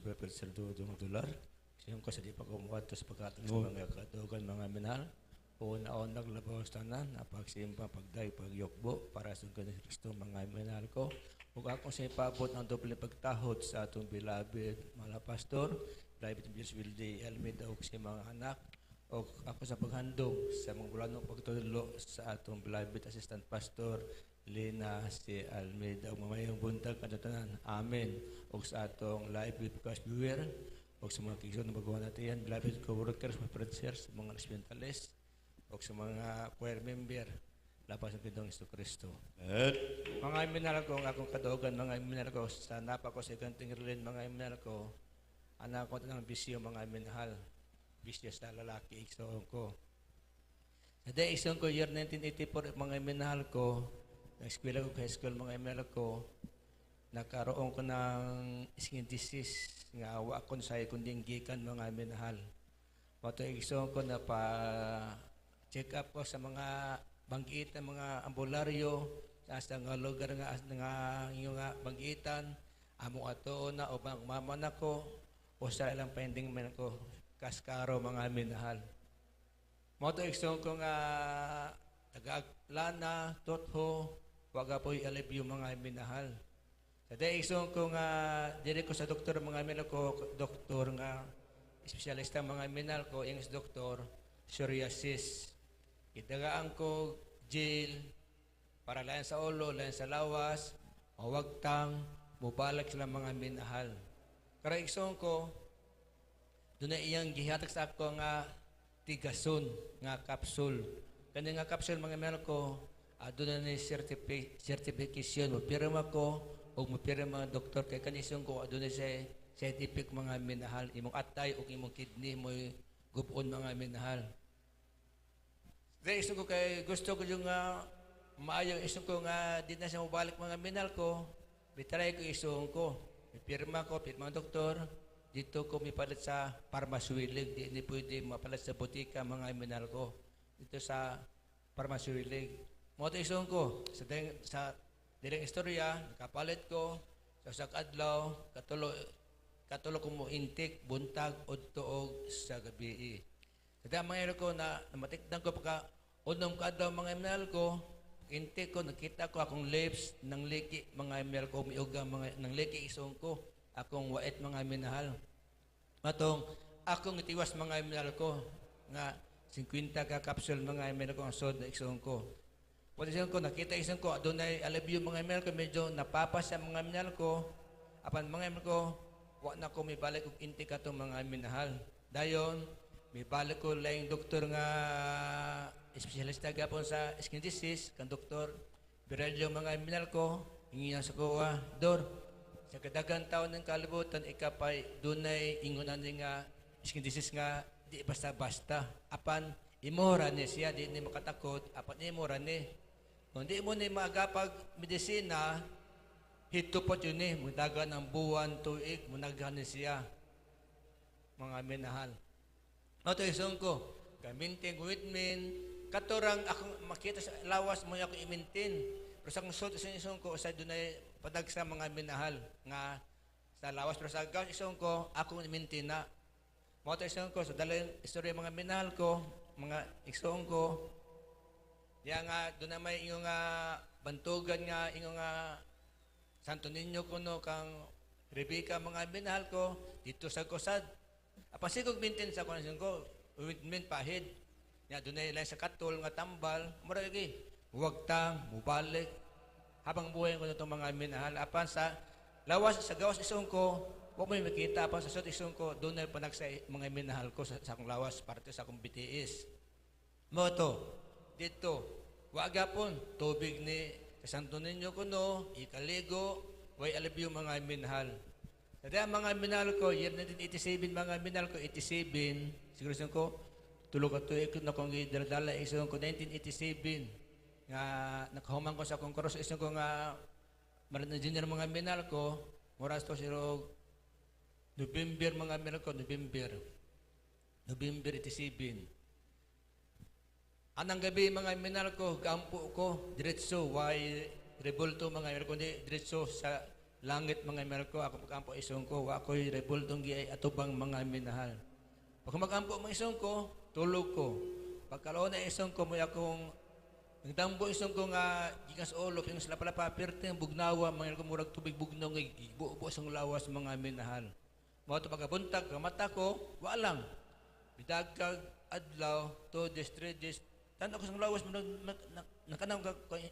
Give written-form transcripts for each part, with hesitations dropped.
si Prophet Serdo Dolar. Siyong kasi di pa kumuha sa pagkatag sa mga katugan mga minahal. Una-on naglabaw sa tanan, napagsimpa, pagday, pagyokbo, para sa ganit Kristo mga minahal ko. Ug akong sa ipabot ng doble pagtahod sa atong bilabid, mga pastor, David Bios Wilde, Almeida, ug si mga anak, o ako sa paghandog sa mga bulanong pagtulo sa atong beloved assistant pastor Lina si Almeida ug mamayong buntag kadatanan. Amen. Ug sa atong live podcast viewer ug sa mga kigsoon na magawa natin beloved co-workers, mga preachers, mga instrumentalists ug sa mga choir member lapas ng Pidong Kristo. Mga iminal ko, ang akong kadugan, mga iminal ko, sa napa ko sa ikanting rilin, mga iminal ko, anak ko ng bisyo, mga iminahal. Bisyo sa lalaki, iksoon ko. Sa day iksoon ko, year 1984, mga iminahal ko, nag-eskwela ko, high school, mga iminahal ko, nagkaroon ko ng skin disease, nga awa ko sa kunding gikan, mga iminahal. Mato iksoon ko na check up ko sa mga banggiit ng mga ambularyo sa nga lugar nga yung banggitan amo ato na o bang mama na ko o sa ilang pending men ko kaskaro mga minahal mo to ikson ko nga tagaglana totho waga po i-alivyo mga minahal sa day ikson ko nga diri ko sa doktor mga minahal ko doktor nga espesyalista mga minahal ko yung doktor psoriasis. Itagaan ko jail para layan sa ulo, layan sa lawas, mawagtang, mubalak sila mga minahal. Karaikson ko, doon na iyang gihatag sa ako nga tigason, nga kapsul. Kani nga kapsul mga minahal ko, doon na ni certification, mapirma ko, o mapirma doktor, kay kanisyon ko, doon na siya scientific mga minahal, imong atay o imong kidney mo gupon mga minahal. Kaya iso ko kay gusto ko yung maayo iso ko nga di na siya mabalik mga minal ko. Bitray ko iso ko. Pirma ko, pirma ng doktor. Dito ko mipalit sa Parmasuilig. Di ni pwede mapalit sa butika mga minal ko. Dito sa Parmasuilig. Moto iso ko. Sa direng istorya, nakapalit ko. Sa adlaw, katulo ko mo intik, buntag, udtoog sa gabi. Kada mga ko na matikdan ko pagka unong kadlaw mga email ko, inti ko, nakita ko akong lips ng liki mga email ko, umiuga mga ng liki isong ko, akong wait mga minahal. Matong akong itiwas mga email ko, nga 50 ka capsule mga email ko ang sod na isong ko. Pwede isong ko, nakita isong ko, doon ay alivyo mga email ko, medyo napapas sa mga email ko, apan mga email ko, wak na ko may balik kong inti ka itong mga minahal. Dayon, may balik ko lang doktor nga espesyalista gapon sa skin disease, kan doktor Birelio mga minal ko, hingi sa kuha, Dor, sa kadagang taon ng kalibutan, ikapay dunay ingunan nga skin disease nga di basta-basta. Apan, imora ni siya, di ni makatakot, apan imora ni. Kung di mo ni magapag medisina, hitupot yun ni, mudaga ng buwan, tuig, munagan ni siya, mga minahal. Mato isong ko, gamintin, guwitmin, katorang akong makita sa lawas mo ako imintin. Pero sa kusot isong ko, sa doon ay padag sa mga minahal nga sa lawas. Pero sa gawas isong ko, akong imintin na. Mato isong ko, sa dalang istorya mga minahal ko, mga isong ko, diya nga, doon na may iyong bantugan nga, iyong Santo Niño ko no, kang Rebecca mga minahal ko, dito sa kusad. Apasigog mintin sa konasyon ko, uwitmin pahid. Ya, doon na sa katol nga tambal, mura lagi, huwag tang, mubalik. Habang buhay ko na itong mga minahal. Apan sa lawas, sa gawas isong ko, huwag mo yung makita. Apan sa sot isong ko, doon na panag sa mga minahal ko sa akong lawas, parte sa akong BTS. Moto, dito, huwag apon, tubig ni sa Santo Niño ko no, ikaligo, way alibyo mga minahal. Kaya mga minahal ko, year 1987, mga minahal ko, 87, siguro isang ko, tulog at tuwik na kong idaldala, isang ko, 1987, nga nakahumang ko sa akong cross, isang ko nga, maraming na junior mga minahal ko, moras to siro, November mga minahal ko, November 87. Anang gabi mga minahal ko, gampo ko, diretso, why rebulto mga minahal ko, diretso sa langit mga minahal ko, ako magampo isong ko, wa ko'y rebuldong gi ay atubang mga minahal. Pag magampo mga isong ko, tulog ko. Pagkalaon na isong ko, may akong nagdambo isong ko nga gikan sa ulo, yung sila pala papirte, ang bugnawa, mga ko murag tubig bugnong, gibuo-buo isang lawas mga minahal. Mga ito pagkabuntag, mata ko, walang. Bidagkag, adlaw, 2 days, 3 days, tanong ko sa lawas, nakanang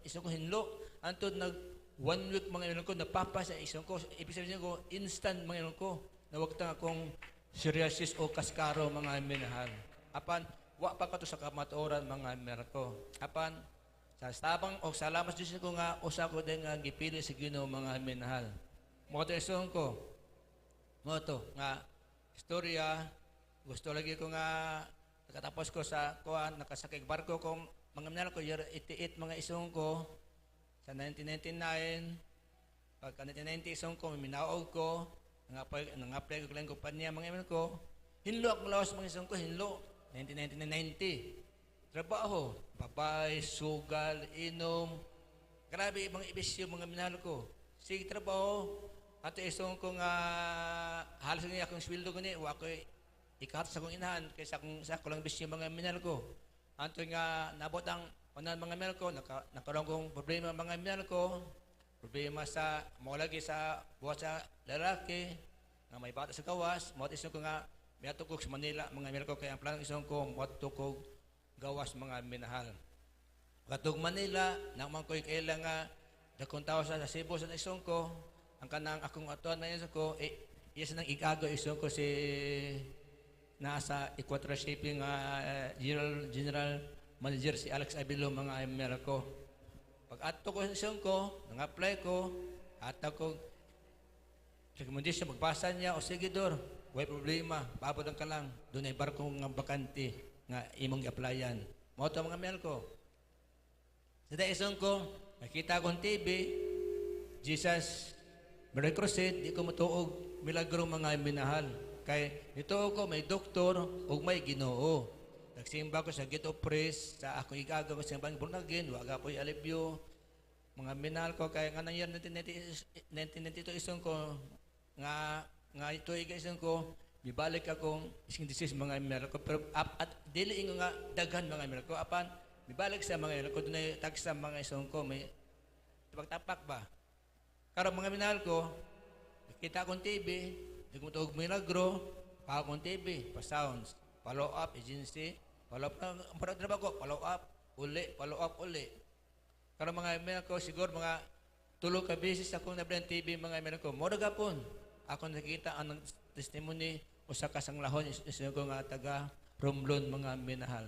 isang ko hinlo, antod nag 1 week mga ilan ko, napapa sa isang ko, ibig sabihin ko, instant mga ilan ko, nawagtang akong psoriasis o kaskaro mga minahal. Apan, wa pa ka to sa kamatuoran mga minahal ko. Apan, sa tabang o sa lamas Diyos ko nga, usa ko din nga gipili sa Ginoo mga minahal. Mo to isang ko, mo to, nga, istorya, gusto lagi ko nga, nakatapos ko sa kuan, nakasakig barko ko, mga minahal ko, year 88 mga isang ko, sa 1999, pagka 1990 isang ko, minaog ko, nang-apply ko lang ko pa niya mga iman ko, hinlo akong lawas mga isang ko, hinlo, 1990. Trabaho, babay, sugal, inom, grabe ibang ibisyo mga minahal ko. Sige trabaho, ato isang ko nga, halos nga akong sweldo ko niya, wakoy, ikahat sa akong inahan, kaysa sa ako lang ibisyo mga minahal ko. Anto nga, nabot ang unan mga minahal ko, nakaroon kong problema mga minahal ko, problema sa, mga lagi sa buhat sa lalaki, nga may bata sa kawas, mga isang ko nga, may atukog sa Manila, mga minahal ko, kaya ang planong isang ko, mga atukog gawas mga minahal. Katog Manila, naman ko'y kailang nga, dakong tao sa Cebu sa isang ko, ang kanang akong atuan na isang ko, isa nang igago isang ko si, nasa Equator Shipping General Manager si Alex Abilo mga minahal ko. Pag ato ko sa isang ko, nang-apply ko, ato ko, recommendation, magbasa niya, o sige Dor, way problema, babod ka lang, doon ay barko nga bakante, nga imong i-applyan. Mga ito mga minahal ko. Sa isang ko, nakita akong TV, Jesus, Mary Crusade, di ko matuog, milagro mga minahal. Kay ito ko, may doktor, o may Ginoo. Nagsimba ko sa Gate of Praise, sa akong igaga ko simbang Born-Again, waga po'y alibyo. Mga minahal ko, kaya nga nangyari 1992 isang ko, nga ito isang ko, bibalik akong isang disease mga minahal ko, pero at dili ingo nga daghan mga minahal ko, apan, bibalik sa mga minahal ko, doon ay tagsa mga isang ko, may tapak ba? Karong mga minahal ko, nakita akong TV, nagmutog milagro, pa akong TV, pa sounds, follow up, agency, follow up, ang trabaho ko, follow up, uli. Karong mga minahal ko, siguro mga tulog ka beses akong nabilang TV mga minahal ko, moro gapon, ako nakita ang testimony o sa kasanglahon, isa ko nga taga Romblon mga minahal.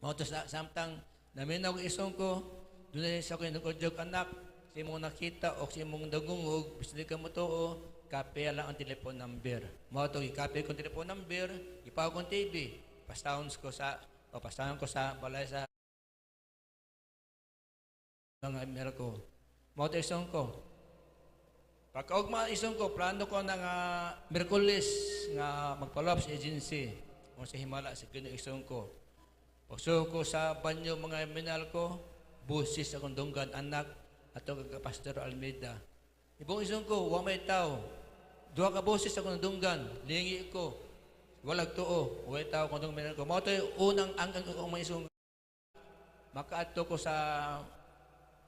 Mga to samtang naminaw isong ko, doon ay sa ko yung nag-udyog anak, si mong nakita o si mong dagungog, bis di ka mo to o, kape lang ang telephone number. Mga to, i-copy ko telephone number, ipaw kong TV, pasounds ko sa balay sa mga minahal ko. Mga to isong ko. Pagkaugma isong ko, plano ko na nga Merkulis nga magpalop sa agency o sa Himala sa Ginoo isong ko. Pagsuko ko sa banyo mga minahal ko, busis akong dunggan anak ato kag Pastor Almeida. Ibong isong ko, wa may tao. Duha ka busis akong dunggan, lingi ko. Walag tuo, wa tao kung minahal ko. Mao toy unang angkan ko mga isong makaato ko sa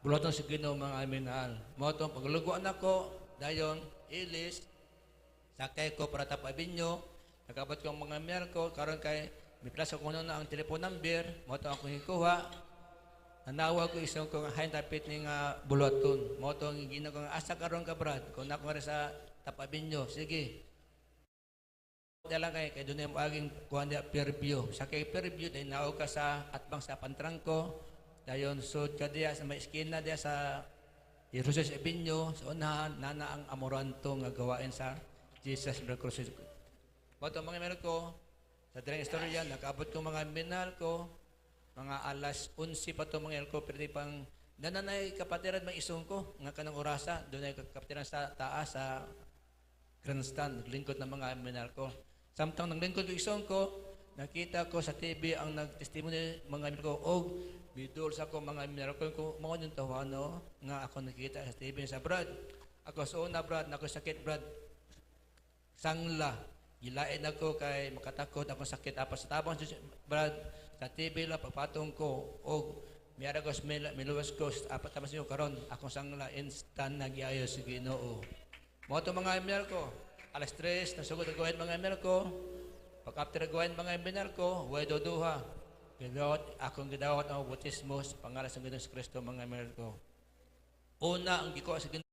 buloton sa Ginoo mga minahal. Mao to pagluguan ako, dayon ilis sakay ko para tapabinyo, nakabot ko ang mga minahal ko karon kay miplas ko na ang telephone number, mo to ako hikuha. Anawa ko isang ko nga hain tapit ni nga buloton. Mo to ang gina ko nga asa karon ka brad, kung nako sa tapabinyo, sige. Dala kay dunay mo aging kuan dia peer review. Sakay peer review day naog ka sa atbang sa pantrangko. Dayon sud ka diya sa may esquina diya sa Irusos Ebinyo, sa unahan, nana ang amoranto nga gawain sa Jesus Crusade. Mo to mga minahal ko, sa direng istorya, nakaabot ko mga minahal ko, mga alas 11 pa to mga minahal ko, pero pang nananay kapatiran may isong ko, nga kanang orasa, doon ay kapatiran sa taas, sa grandstand, naglingkod ng mga minahal ko. Samtang naglingkod ko isong ko, nakita ko sa TV ang nagtestimony mga minahal ko, bidol sa ko mga minahal ko, mga yung tawano, nga ako nakita sa TV sa Brad. Ako sa una, brad, na ako sakit, brad, sangla. Gilain ako kay makatakot ako sakit apa sa tabang brad sa TV la pagpatong ko og miyara ko miluwas ko apat tamas yo karon akong sangla instant nagyayo sa Ginoo. Mo to mga email ko alas 3 nasugod ang gawin mga email ko pag after gawin mga email ko way doduha gidawat akong gidawat ang bautismo sa pangalan sa Ginoong Kristo mga email ko. Una ang giko sa Ginoo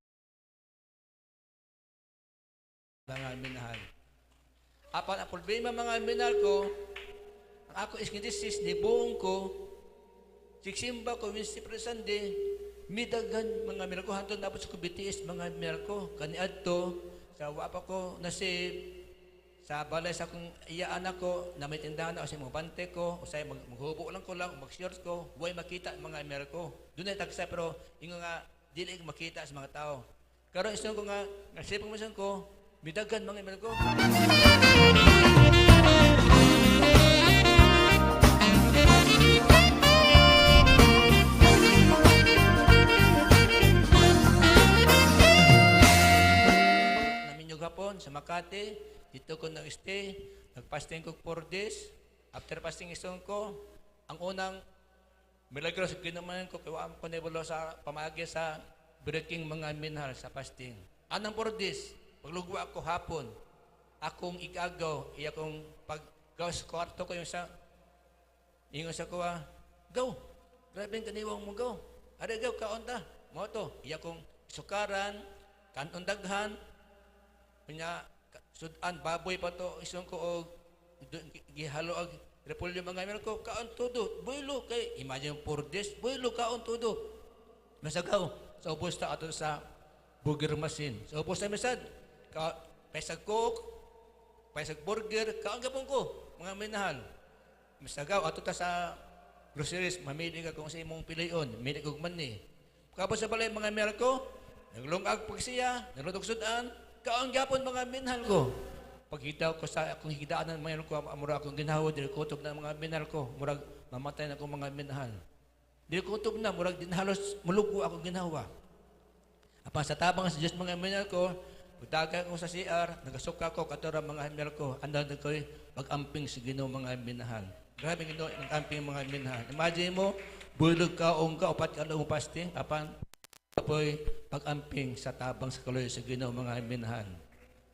mga minahal. Apan ang problema mga minahal ko, ang ako iskinisis ni buong ko, siksimba ko, Wednesday per Sunday, midagan mga minahal ko, hantong dapat sa kubitiis mga minahal ko, kaniadto, sa wapa ko nasib, sa balay sa akong iyaan ako, na may tindahan ako sa mga bante ko, o sa maghubo lang ko lang, mag-short ko, huwag makita mga minahal ko. Doon ay tagsa, pero yung nga, dili makita sa mga tao. Karon isang ko nga, nagsipang masan ko, midagan mga email ko. Naminyog hapon sa Makati, dito ko nag-stay, nag-fasting ko 4 days. After fasting isong ko, ang unang milagro sa ginaman ko, kaya ko nibulo sa pamagi sa breaking mga minhal sa fasting. Anong 4 days? Paglugwa ako hapon, akong igagaw, iya kong pag-gaw sa kwarto ko yung sa ko, gaw, grabe yung kaniwang mo gaw. Ada gaw, kaon ta, mo to, iya kong sukaran, kanton daghan, punya, sudan, baboy pa to, isang ko, o gihalo ag repolyo mga email ko, kaon todo, builo kay, imagine 4 days, builo kaon todo. Masagaw, sa ubos ta ato sa burger machine. Sa ubos na mesad, paisag coke, paisag burger, kaon gapon ko, mga minahal. Masagaw, ato ta sa groceries, mamili ka kung sa imong piliyon, mamili kong mani. Kapos sa balay mga email ko, naglungag pag siya, nalutog sudan, kaon gapon mga minahal ko. Pagkita ko sa akong higdaan ng mga ko, mura akong ginawa, dili kutob na mga minahal ko, murag mamatay na akong mga minahal. Dili kutob na, murag dinhalos, mulugo akong ginawa. Apa sa tabang sa Diyos mga minahal ko, pagdaga ko sa CR, nagasuka ko, katura mga email ko, andal na ko'y pag-amping sa Ginoo mga minahal. Grabe Ginoo, nag-amping mga minahal. Imagine mo, bulog ka, upat ka lang fasting, apan, apoy pag-amping sa tabang sa kaloy sa Ginoo mga minahal.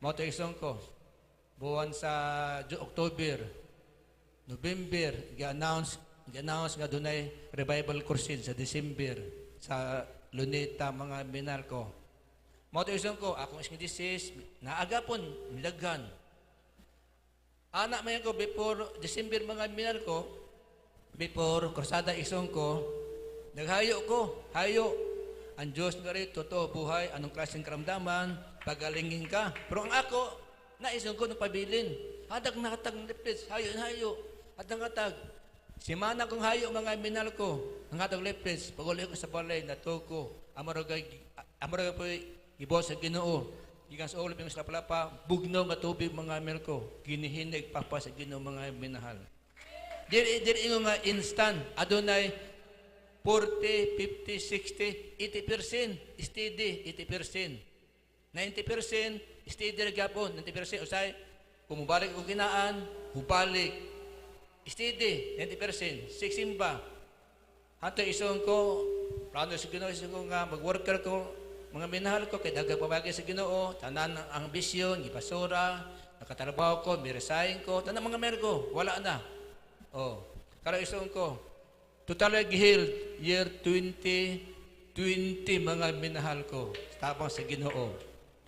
Moto isong ko, buwan sa October, November, gi-announce nga dunay revival crusade sa December, sa Luneta mga minahal ko. Motivation ko, akong iskinisis, naagapon, milaghan. Anak mayan ko, before December mga minal ko, before Krusada isong ko, naghayo ko, hayo. Ang Diyos nga rin, totoo, buhay, anong klaseng karamdaman, pagalingin ka. Pero ang ako, naisong ko ng pabilin. Hadag nakatag ng lepis, hayo. Hadag. Simana kong hayo mga minal ko, ang hatag lepis, paguli ko sa balay, natuko, amaragay po ibos sa Ginoo. Gikan sa ulap yung palapa, bugnaw nga tubig mga email ko. Ginihinig papa sa Ginoo mga minahal. Diri ingo nga instant. Adunay 40, 50, 60, 80% steady, 80%. 90% steady rin gapon. 90% usay, kung mubalik ko ginaan, hubalik. Steady, 90%. Siksimba. Hato isong ko, plano sa Ginoo, isong ko nga, mag-worker ko, mga minahal ko, kaya dagang pabagay sa Ginoo, tanan ang ambisyon, ipasura, nakatrabaho ko, miresign ko, tanan mga mer ko, wala na. Oh, karo isong ko, totally healed, year 2020 mga minahal ko, tabang sa Ginoo.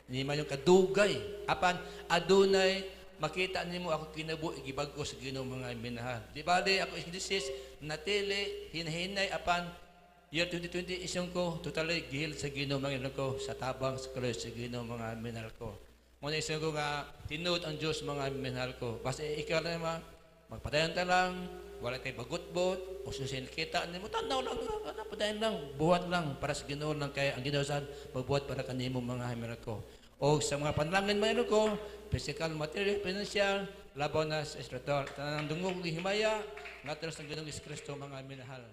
Hindi man yung kadugay. Apan, adunay, makita nimo ako kinabuhi, gibag ko sa Ginoo mga minahal. Di ba, ako is natili, hinahinay, apan, year 2020 isang ko, totally gihil sa Ginoo mga ko, sa tabang sa kaloy sa Ginoo mga minahal ko. Muna isang ko nga, tinuod ang Diyos mga minahal ko. Basta ikaw na naman, magpadayon ta lang, wala tayo bagot-bot, o susin kita, mo tanaw lang, padayon lang, buhat lang, para sa Ginoo lang, kaya ang Ginoo saan, magbuhat para kanimo mga minahal ko. O sa mga panlangin mga ko, physical, material, financial, labaw na sa espiritual. Tanang dungog, himaya, nga talos ng Ginoong Kristo mga minahal.